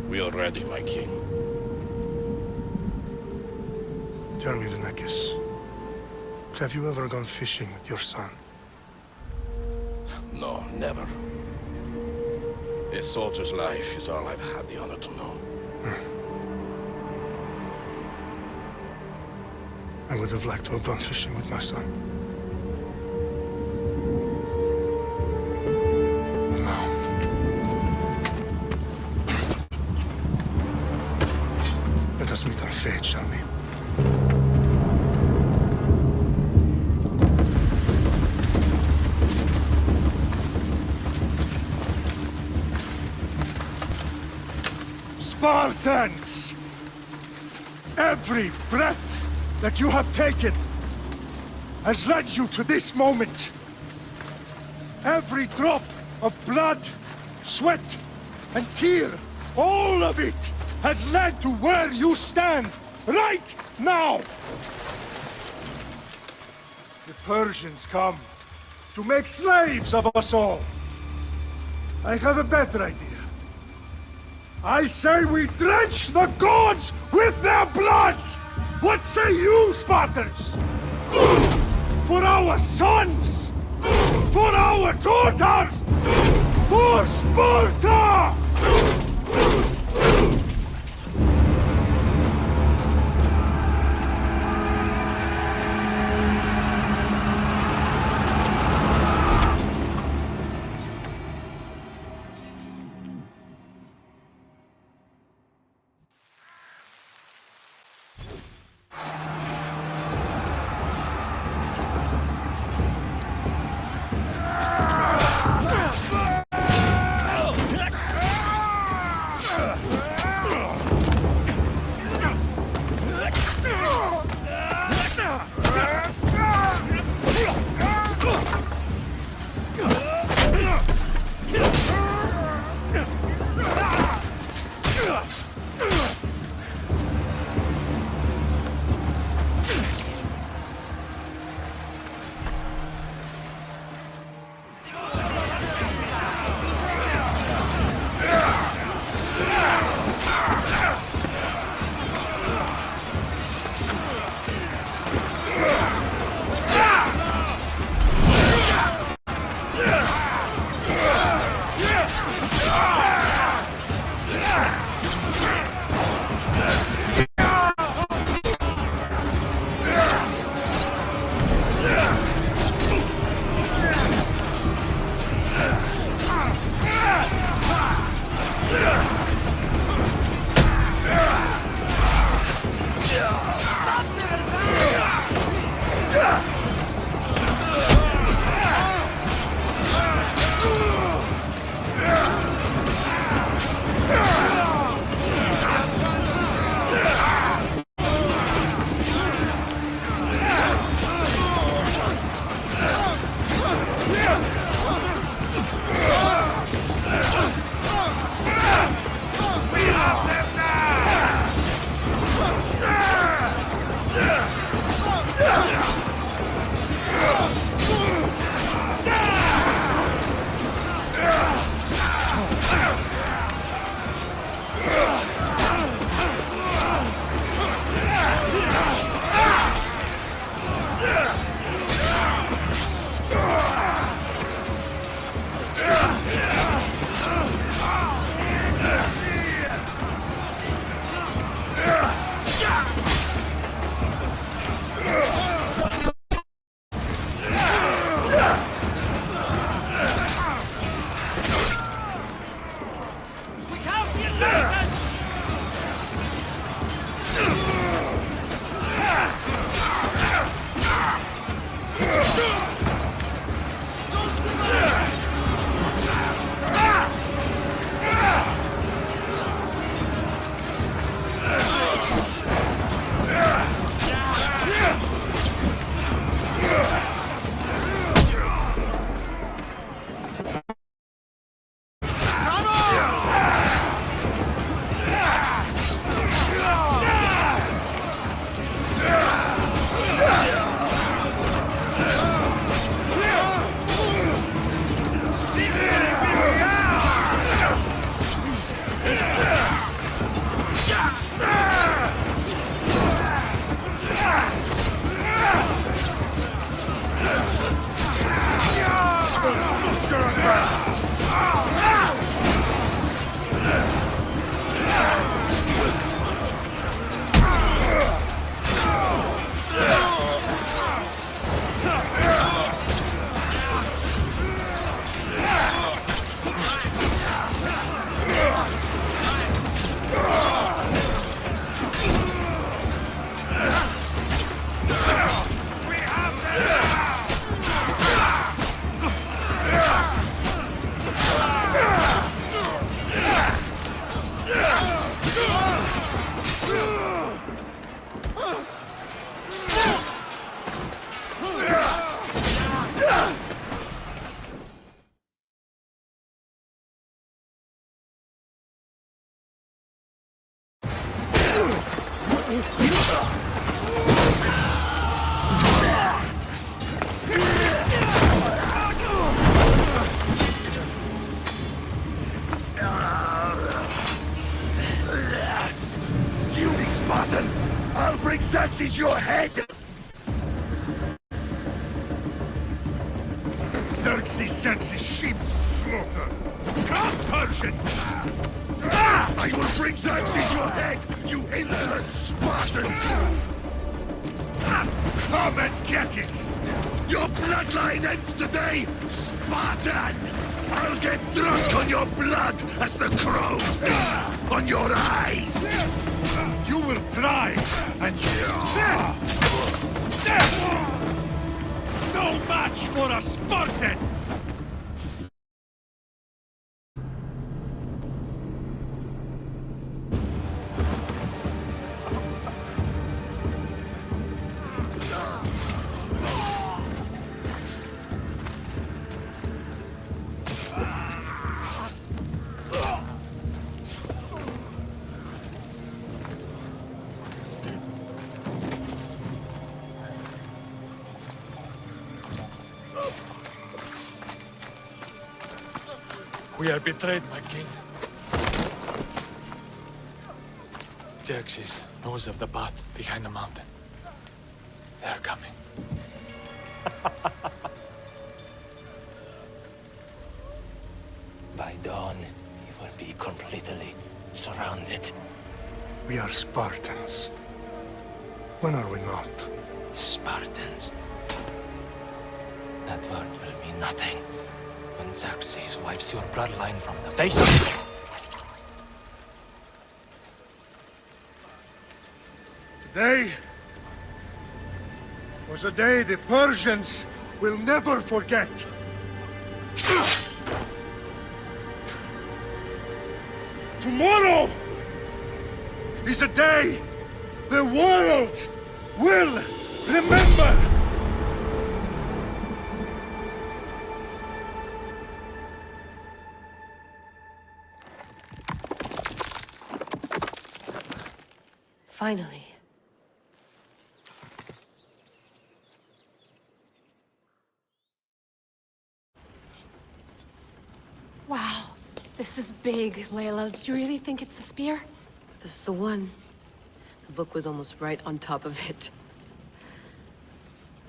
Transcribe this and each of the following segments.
We are ready, my king. Tell me, Vinakis, have you ever gone fishing with your son? No, never. A soldier's life is all I've had the honor to know. I would have liked to have gone fishing with my son. But now... Let us meet our fate, shall we? Spartans! Every breath that you have taken has led you to this moment. Every drop of blood, sweat, and tear, all of it has led to where you stand right now. The Persians come to make slaves of us all. I have a better idea. I say we drench the gods with their bloods! What say you, Spartans? For our sons! For our daughters! For Sparta! Unix Spartan! I'll bring Xerxes your head! Xerxes sends his sheep slaughter. Come, Persian! I will bring Xerxes your head, you insolent Spartan! Come and get it! Your bloodline ends today, Spartan! I'll get drunk on your blood as the crows feed on your eyes! You will try, and no match for a Spartan! We are betrayed, my king. Xerxes knows of the path behind the mountain. They are coming. By dawn, you will be completely surrounded. We are Spartans. When are we not? Spartans. That word will mean nothing when Xerxes wipes your bloodline from the face of the earth. Today was a day the Persians will never forget. Tomorrow is a day the world will remember. Finally. Wow, this is big, Layla. Did you really think it's the spear? This is the one. The book was almost right on top of it.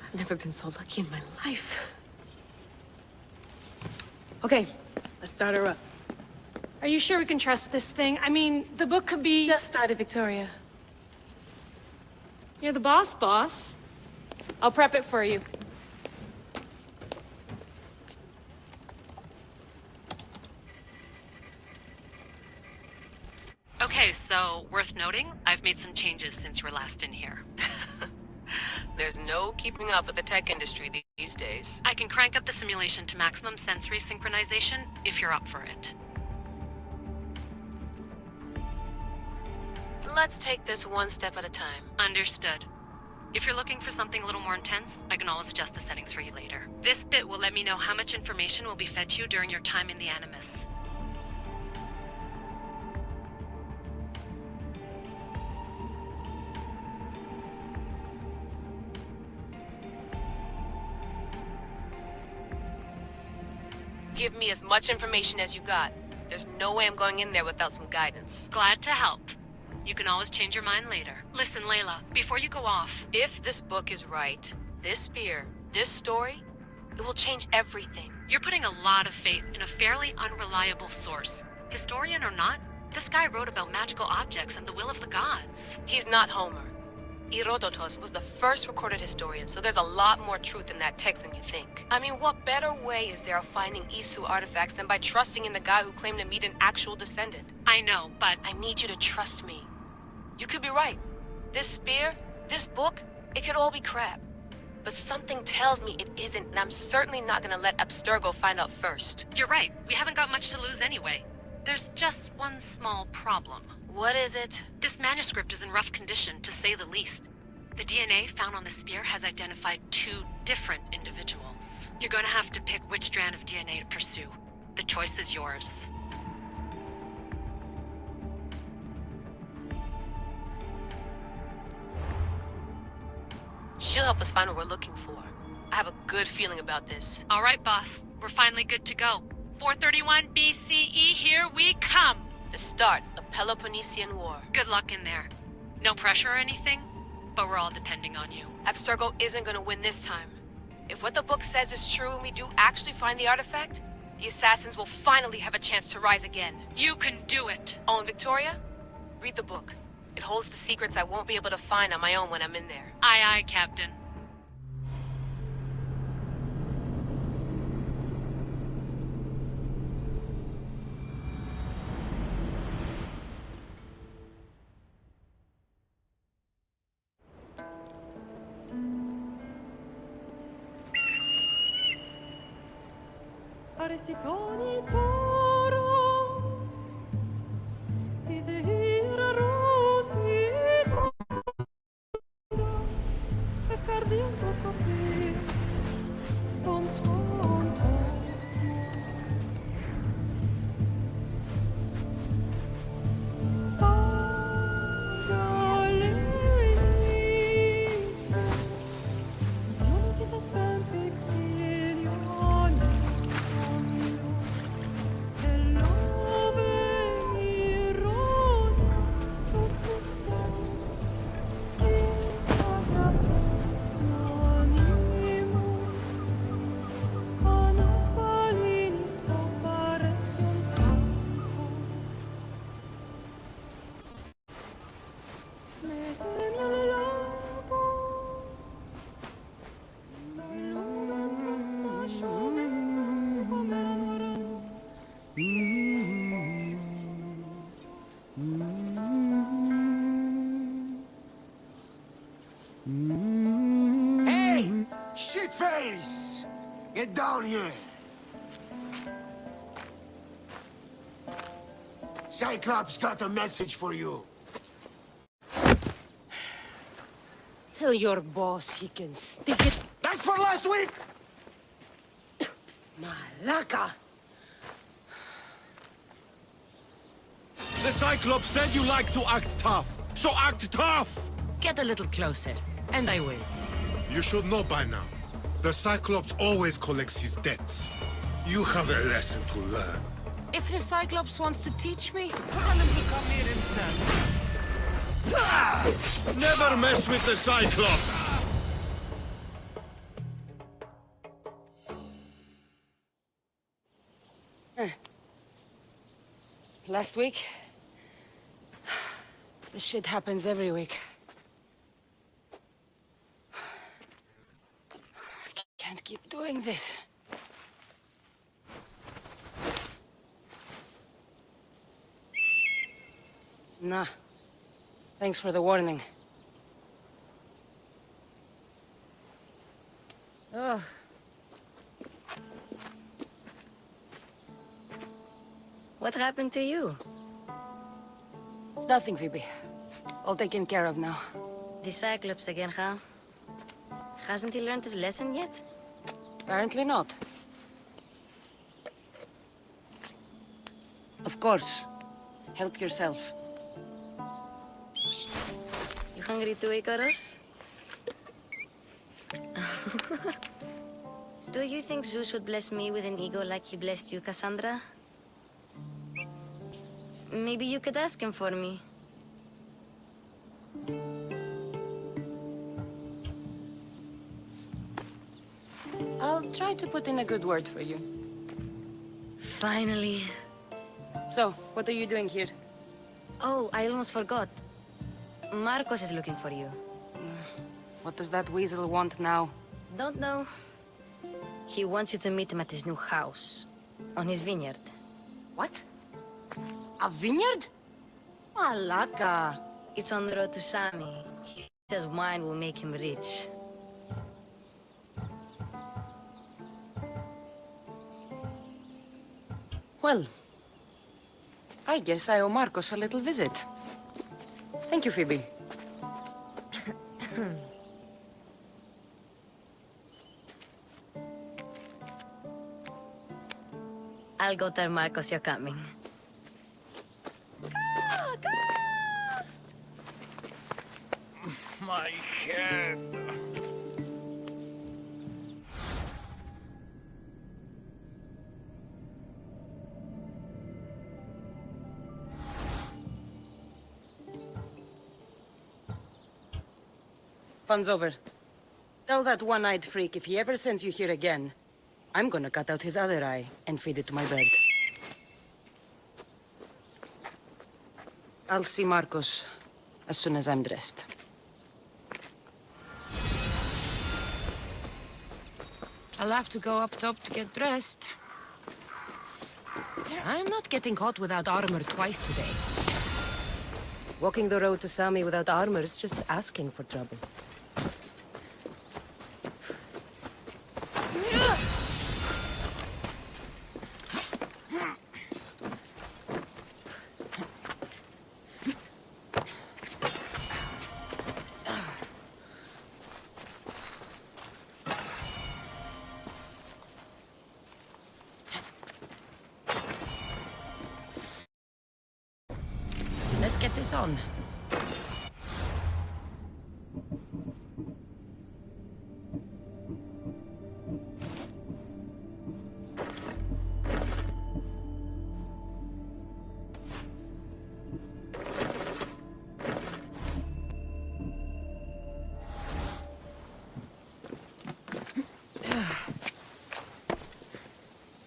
I've never been so lucky in my life. Okay, let's start her up. Are you sure we can trust this thing? I mean, the book could be... Just started, Victoria. You're the boss. I'll prep it for you. Okay, so worth noting, I've made some changes since you were last in here. There's no keeping up with the tech industry these days. I can crank up the simulation to maximum sensory synchronization if you're up for it. Let's take this one step at a time. Understood. If you're looking for something a little more intense, I can always adjust the settings for you later. This bit will let me know how much information will be fed to you during your time in the Animus. Give me as much information as you got. There's no way I'm going in there without some guidance. Glad to help. You can always change your mind later. Listen, Layla, before you go off... If this book is right, this spear, this story, it will change everything. You're putting a lot of faith in a fairly unreliable source. Historian or not, this guy wrote about magical objects and the will of the gods. He's not Homer. Herodotus was the first recorded historian, so there's a lot more truth in that text than you think. I mean, what better way is there of finding Isu artifacts than by trusting in the guy who claimed to meet an actual descendant? I know, but... I need you to trust me. You could be right. This spear, this book, it could all be crap. But something tells me it isn't, and I'm certainly not gonna let Abstergo find out first. You're right. We haven't got much to lose anyway. There's just one small problem. What is it? This manuscript is in rough condition, to say the least. The DNA found on the spear has identified 2 different individuals. You're gonna have to pick which strand of DNA to pursue. The choice is yours. She'll help us find what we're looking for. I have a good feeling about this. All right, boss. We're finally good to go. 431 BCE, here we come! The start of Peloponnesian War. Good luck in there. No pressure or anything, but we're all depending on you. Abstergo isn't gonna win this time. If what the book says is true and we do actually find the artifact, the assassins will finally have a chance to rise again. You can do it! Oh, and Victoria? Read the book. It holds the secrets I won't be able to find on my own when I'm in there. Aye, aye, Captain. Arrestitoni toro, idehira rosito, efkardios boskopir, ton son otmo. Pagalenice, non che te spem fixilione. Hey! Shitface! Get down here! Cyclops got a message for you. Tell your boss he can stick it. That's for last week! Malaka! The Cyclops said you like to act tough, so act tough! Get a little closer, and I will. You should know by now. The Cyclops always collects his debts. You have a lesson to learn. If the Cyclops wants to teach me, Never mess with the Cyclops! last week, this shit happens every week. I can't keep doing this. Nah. Thanks for the warning. Ugh. What happened to you? It's nothing, Phoebe. All taken care of now. The Cyclops again, huh? Hasn't he learned his lesson yet? Apparently not. Of course. Help yourself. You hungry too, Icarus? Do you think Zeus would bless me with an ego like he blessed you, Cassandra? Maybe you could ask him for me. I'll try to put in a good word for you. Finally. So, what are you doing here? Oh, I almost forgot. Marcos is looking for you. What does that weasel want now? Don't know. He wants you to meet him at his new house. On his vineyard. What? A vineyard? Malaka. It's on the road to Sami. He says wine will make him rich. Well, I guess I owe Marcos a little visit. Thank you, Phoebe. I'll go tell Marcos you're coming. My head. Fun's over. Tell that one-eyed freak if he ever sends you here again, I'm gonna cut out his other eye and feed it to my bird. I'll see Marcos as soon as I'm dressed. I'll have to go up top to get dressed. I'm not getting caught without armor twice today. Walking the road to Sami without armor is just asking for trouble. Let's get this on.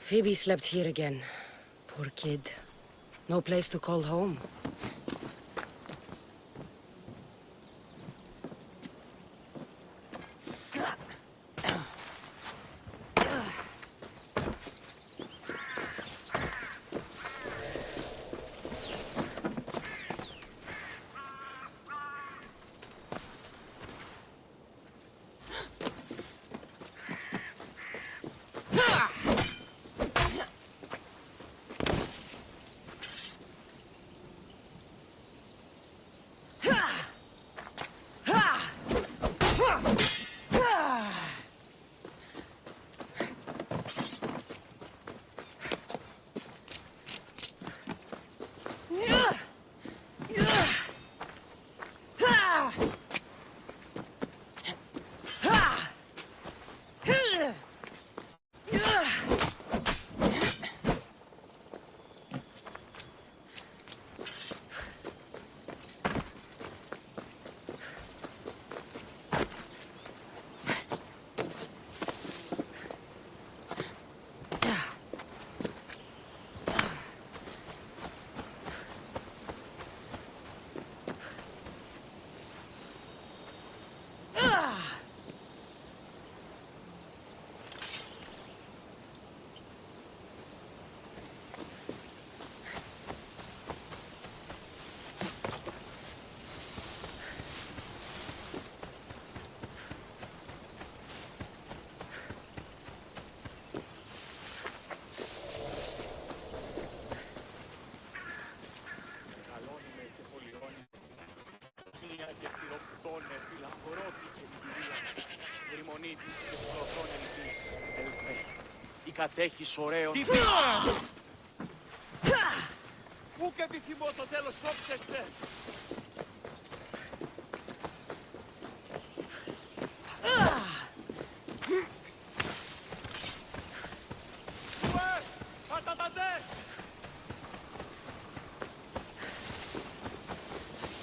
Phoebe slept here again. Poor kid. No place to call home. Κατέχεις ωραίο... Πού και επιθυμώ το τέλος όψεστε! Πατατατέ!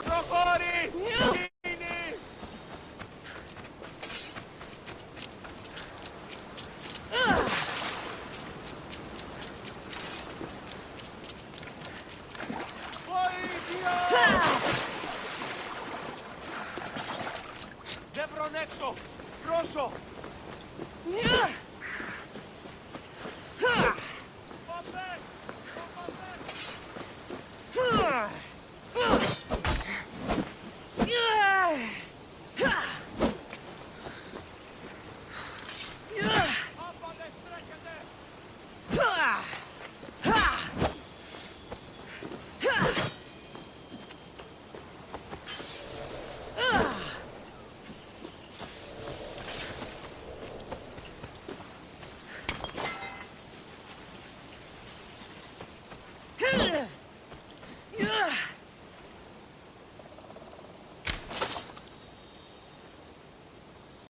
Προχώρη! Δεν βρον έξω! Πρόσω!